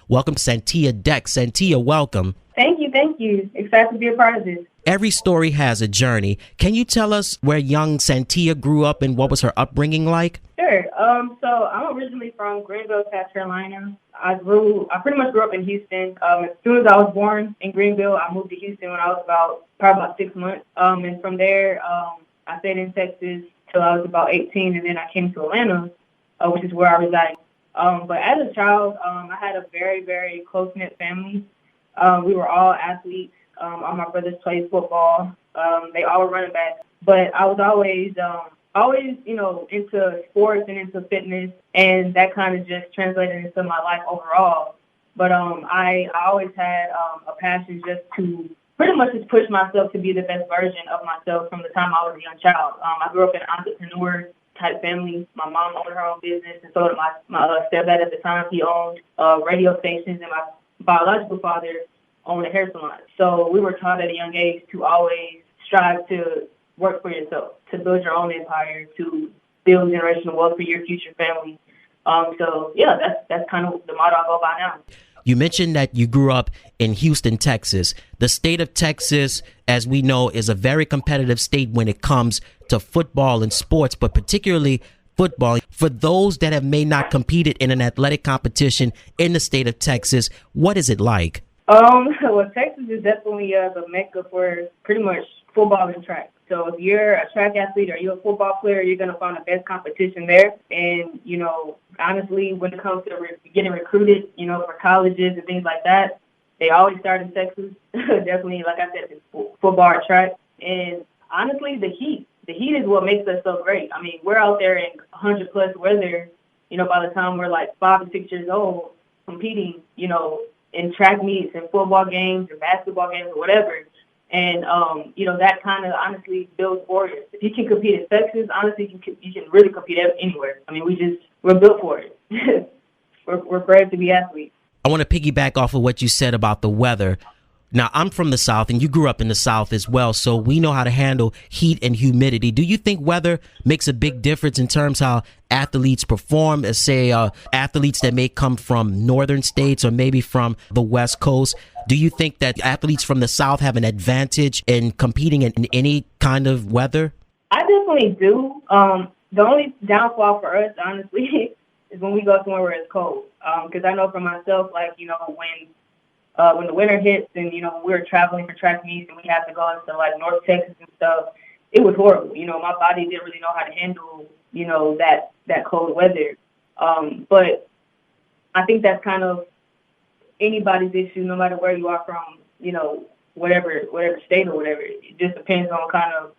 welcome Santia Deck. Santia, welcome. Thank you. Thank you. Excited to be a part of this. Every story has a journey. Can you tell us where young Santia grew up and what was her upbringing like? Sure. So I'm originally from Greenville, South Carolina. I pretty much grew up in Houston. As soon as I was born in Greenville, I moved to Houston when I was probably about 6 months. And from there, I stayed in Texas till I was about 18, and then I came to Atlanta, which is where I reside. But as a child, I had a very, very close-knit family. We were all athletes. All my brothers played football. They all were running back. But I was always, into sports and into fitness, and that kind of just translated into my life overall. But I always had a passion just to pretty much just push myself to be the best version of myself from the time I was a young child. I grew up in an entrepreneur-type family. My mom owned her own business, and so did my stepdad at the time. He owned radio stations, and my biological father owned a hair salon. So we were taught at a young age to always strive to work for yourself, to build your own empire, to build generational wealth for your future family. That's kind of the motto I go by now. You mentioned that you grew up in Houston, Texas. The state of Texas, as we know, is a very competitive state when it comes to football and sports, but particularly football. For those that have may not competed in an athletic competition in the state of Texas, what is it like? Well, Texas is definitely the mecca for pretty much football and track. So if you're a track athlete or you're a football player, you're going to find the best competition there. And, honestly, when it comes to getting recruited, for colleges and things like that, they always start in Texas. Definitely, like I said, football or track. And honestly, the heat is what makes us so great. I mean, we're out there in 100-plus weather, by the time we're like 5 and 6 years old competing, in track meets and football games or basketball games or whatever. And, that kind of honestly builds warriors. If you can compete in Texas, honestly, you can really compete anywhere. I mean, we're built for it. we're brave to be athletes. I want to piggyback off of what you said about the weather. Now, I'm from the South, and you grew up in the South as well, so we know how to handle heat and humidity. Do you think weather makes a big difference in terms of how athletes perform, as say athletes that may come from northern states or maybe from the West Coast? Do you think that athletes from the South have an advantage in competing in any kind of weather? I definitely do. The only downfall for us, honestly, is when we go somewhere where it's cold. Because I know for myself, when the winter hits and, we were traveling for track meets and we had to go into like North Texas and stuff, it was horrible. My body didn't really know how to handle, that cold weather. But I think that's kind of anybody's issue, no matter where you are from, whatever state or whatever. It just depends on kind of,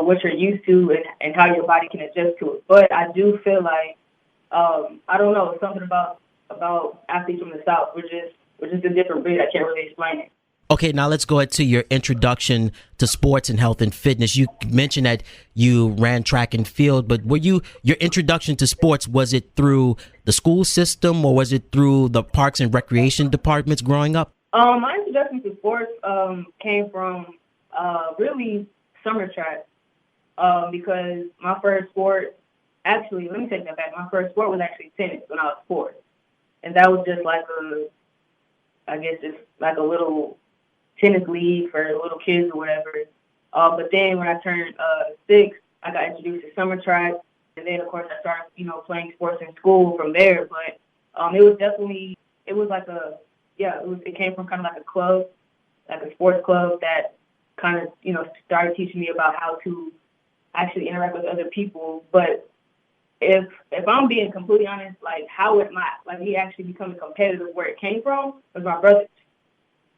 what you're used to and how your body can adjust to it. But I do feel like, I don't know, something about athletes from the South. We're just a different breed. I can't really explain it. Okay, now let's go into your introduction to sports and health and fitness. You mentioned that you ran track and field, but your introduction to sports, was it through the school system or was it through the parks and recreation departments growing up? My introduction to sports came from really summer track because my first sport, actually, let me take that back. My first sport was actually tennis when I was 4. And that was just like a little tennis league for little kids or whatever. But then when I turned 6, I got introduced to summer track. And then, of course, I started, playing sports in school from there. But it came from kind of like a club, like a sports club that kind of, started teaching me about how to actually interact with other people. But if I'm being completely honest, how it might, me actually becoming competitive where it came from was my brothers.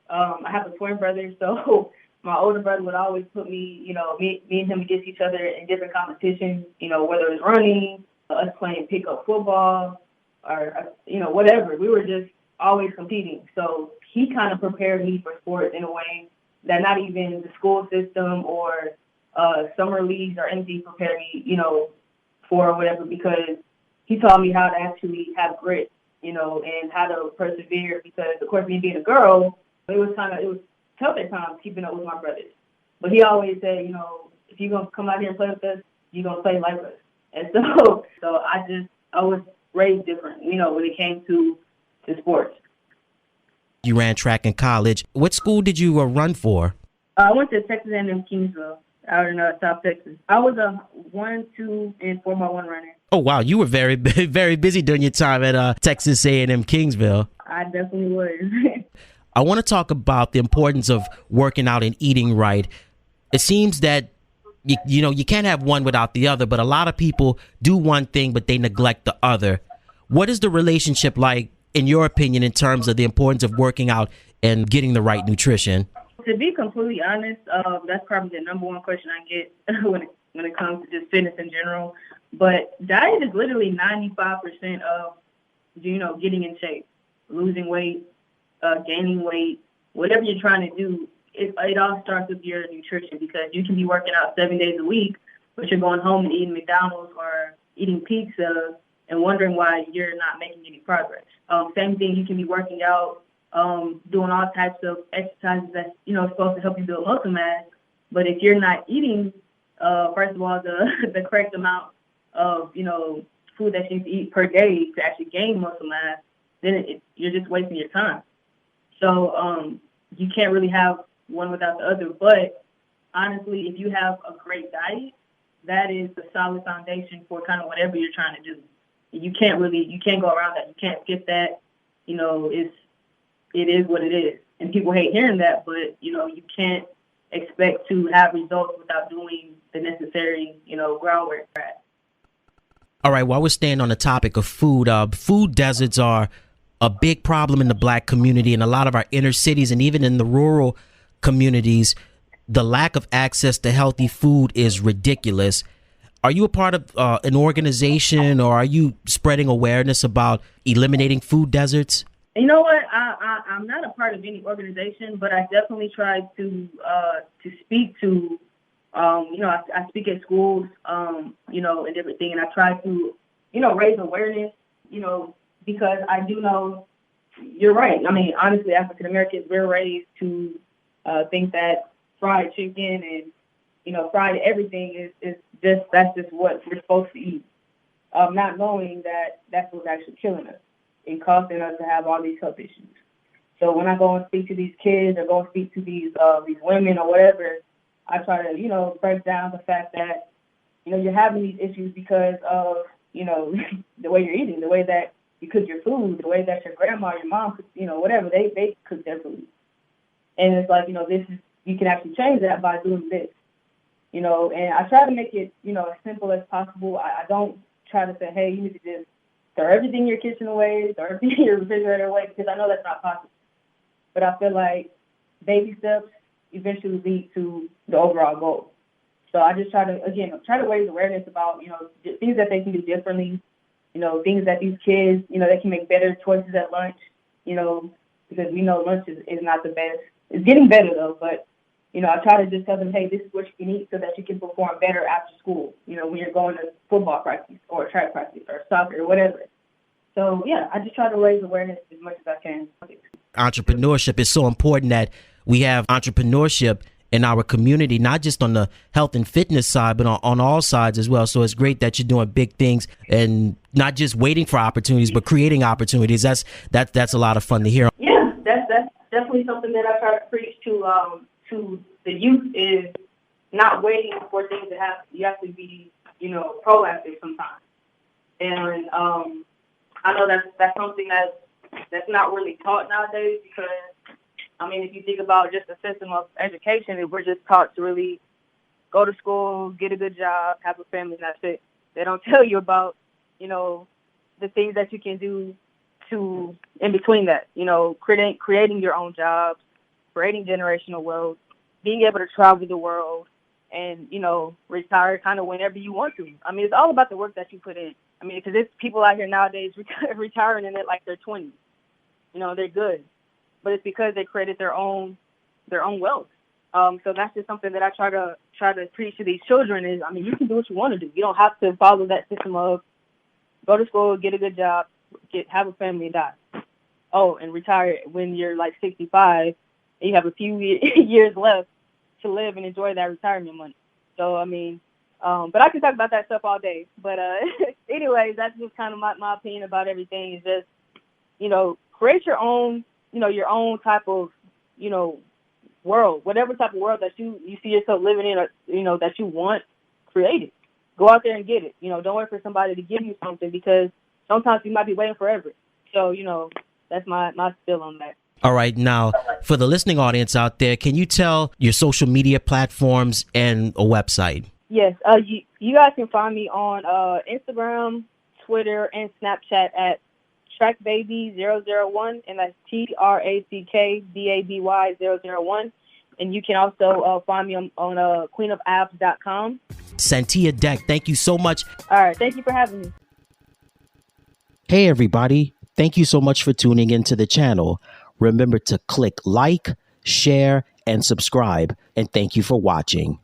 I have a twin brother, so my older brother would always put me, me and him against each other in different competitions, whether it was running, us playing pickup football, or, whatever. We were just always competing. So he kind of prepared me for sports in a way that not even the school system or summer leagues or anything prepared me, for whatever, because he taught me how to actually have grit, and how to persevere. Because, of course, me being a girl, it was tough at times keeping up with my brothers. But he always said, if you're going to come out here and play with us, you're going to play like us. And so I was raised different, when it came to sports. You ran track in college. What school did you run for? I went to Texas A&M Kingsville out in South Texas. I was a 1, 2, and 4x1 runner. Oh, wow. You were very, very busy during your time at Texas A&M Kingsville. I definitely was. I want to talk about the importance of working out and eating right. It seems that you can't have one without the other, but a lot of people do one thing, but they neglect the other. What is the relationship like, in your opinion, in terms of the importance of working out and getting the right nutrition? To be completely honest, that's probably the number one question I get when it comes to just fitness in general. But diet is literally 95% of, getting in shape, losing weight, gaining weight, whatever you're trying to do. It all starts with your nutrition, because you can be working out 7 days a week, but you're going home and eating McDonald's or eating pizza and wondering why you're not making any progress. Same thing, you can be working out, doing all types of exercises that's, supposed to help you build muscle mass. But if you're not eating, first of all, the correct amount of, food that you need to eat per day to actually gain muscle mass, then you're just wasting your time. So you can't really have one without the other. But honestly, if you have a great diet, that is the solid foundation for kind of whatever you're trying to do. You can't go around that. You can't skip that. It is what it is. And people hate hearing that, but, you can't expect to have results without doing the necessary, groundwork. All right, while we're staying on the topic of food, food deserts are a big problem in the Black community, in a lot of our inner cities, and even in the rural communities. The lack of access to healthy food is ridiculous. Are you a part of an organization, or are you spreading awareness about eliminating food deserts? You know what? I'm not a part of any organization, but I definitely try to speak to, I speak at schools, and different things, and I try to, raise awareness, because I do know you're right. I mean, honestly, African Americans, we're raised to think that fried chicken and, fried everything that's just what we're supposed to eat, not knowing that that's what's actually killing us and causing us to have all these health issues. So when I go and speak to these kids or go and speak to these women or whatever, I try to, break down the fact that, you're having these issues because of, the way you're eating, the way that you cook your food, the way that your grandma, your mom, whatever, they cook their food. And it's like, you can actually change that by doing this, and I try to make it, as simple as possible. I don't try to say, hey, you need to just throw everything in your kitchen away, throw everything in your refrigerator away, because I know that's not possible. But I feel like baby steps eventually lead to the overall goal. So I just try to raise awareness about, things that they can do differently, things that these kids, they can make better choices at lunch, because we know lunch is not the best. It's getting better though, but, I try to just tell them, hey, this is what you can eat so that you can perform better after school, when you're going to football practice or track practice or soccer or whatever. So, yeah, I just try to raise awareness as much as I can. Entrepreneurship is so important, that we have entrepreneurship in our community, not just on the health and fitness side, but on all sides as well. So it's great that you're doing big things and not just waiting for opportunities, but creating opportunities. That's a lot of fun to hear. Yeah, that's definitely something that I try to preach to the youth, is not waiting for things to happen. You have to be, proactive sometimes. And I know that's something that's not really taught nowadays, because if you think about just the system of education, we're just taught to really go to school, get a good job, have a family, and that's it. They don't tell you about, the things that you can do in between that, creating your own jobs, creating generational wealth, being able to travel the world, and, retire kind of whenever you want to. It's all about the work that you put in. Because there's people out here nowadays retiring in it like they're 20. They're good. But it's because they created their own wealth. So that's just something that I try to preach to these children is, you can do what you want to do. You don't have to follow that system of go to school, get a good job, have a family, and die. Oh, and retire when you're like 65, and you have a few years left to live and enjoy that retirement money. So, but I can talk about that stuff all day. But anyways, that's just kind of my opinion about everything, is just, create your own your own type of, world, whatever type of world that you see yourself living in, or, that you want, create it. Go out there and get it. Don't wait for somebody to give you something, because sometimes you might be waiting forever. So, that's my spill on that. All right. Now, for the listening audience out there, can you tell your social media platforms and a website? Yes. You guys can find me on Instagram, Twitter, and Snapchat at TrackBaby001, and that's TrackBaby001. And you can also find me on queenofabs.com. Santia Deck, thank you so much. All right. Thank you for having me. Hey, everybody. Thank you so much for tuning into the channel. Remember to click like, share, and subscribe. And thank you for watching.